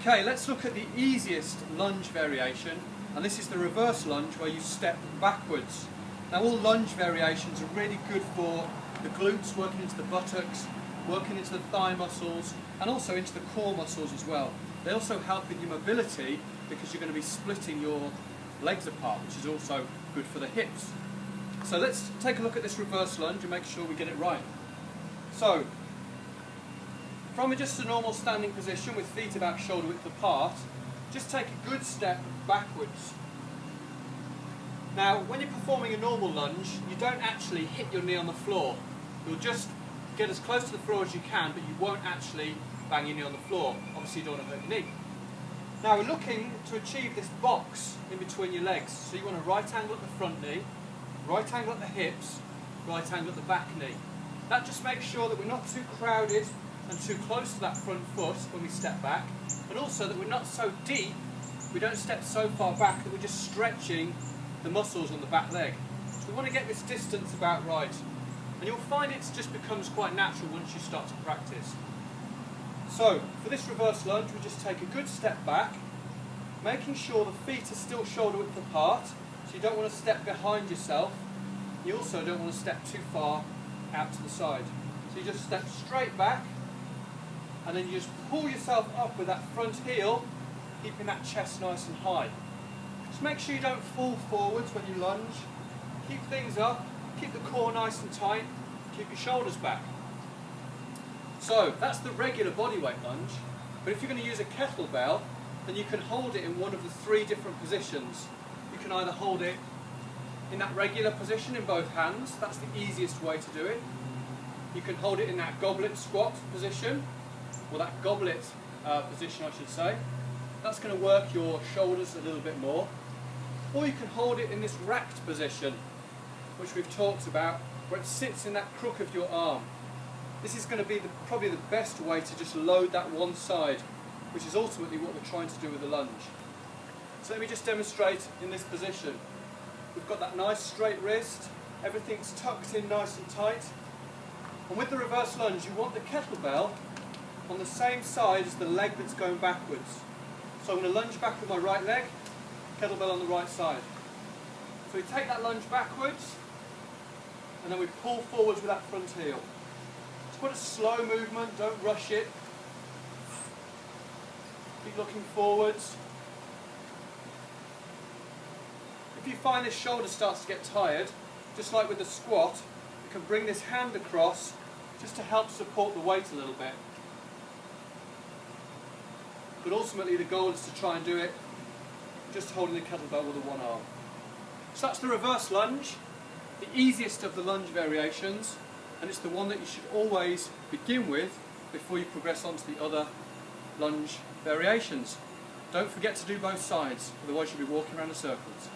Okay, let's look at the easiest lunge variation, and this is the reverse lunge where you step backwards. Now all lunge variations are really good for the glutes, working into the buttocks, working into the thigh muscles, and also into the core muscles as well. They also help with your mobility because you're going to be splitting your legs apart, which is also good for the hips. So let's take a look at this reverse lunge and make sure we get it right. So, from just a normal standing position with feet about shoulder width apart, just take a good step backwards. Now, when you're performing a normal lunge, you don't actually hit your knee on the floor. You'll just get as close to the floor as you can, but you won't actually bang your knee on the floor. Obviously, you don't want to hurt your knee. Now, we're looking to achieve this box in between your legs. So you want a right angle at the front knee, right angle at the hips, right angle at the back knee. That just makes sure that we're not too crowded and too close to that front foot when we step back, and also that we're not so deep, we don't step so far back that we're just stretching the muscles on the back leg. So we want to get this distance about right, and you'll find it just becomes quite natural once you start to practice. So for this reverse lunge, we just take a good step back, making sure the feet are still shoulder width apart, so you don't want to step behind yourself. You also don't want to step too far out to the side. So you just step straight back, and then you just pull yourself up with that front heel, keeping that chest nice and high. Just make sure you don't fall forwards when you lunge. Keep things up, keep the core nice and tight, keep your shoulders back. So that's the regular bodyweight lunge, but if you're going to use a kettlebell, then you can hold it in one of the three different positions. You can either hold it in that regular position in both hands, that's the easiest way to do it. You can hold it in that goblet squat position, or that goblet position I should say. That's going to work your shoulders a little bit more. Or you can hold it in this racked position, which we've talked about, where it sits in that crook of your arm. This is going to be probably the best way to just load that one side, which is ultimately what we're trying to do with the lunge. So let me just demonstrate in this position. We've got that nice straight wrist, everything's tucked in nice and tight. And with the reverse lunge, you want the kettlebell on the same side as the leg that's going backwards. So I'm going to lunge back with my right leg, kettlebell on the right side. So we take that lunge backwards, and then we pull forwards with that front heel. It's quite a slow movement, don't rush it. Keep looking forwards. If you find this shoulder starts to get tired, just like with the squat, you can bring this hand across just to help support the weight a little bit. But ultimately the goal is to try and do it just holding the kettlebell with the one arm. So that's the reverse lunge, the easiest of the lunge variations, and it's the one that you should always begin with before you progress on to the other lunge variations. Don't forget to do both sides, otherwise you'll be walking around in circles.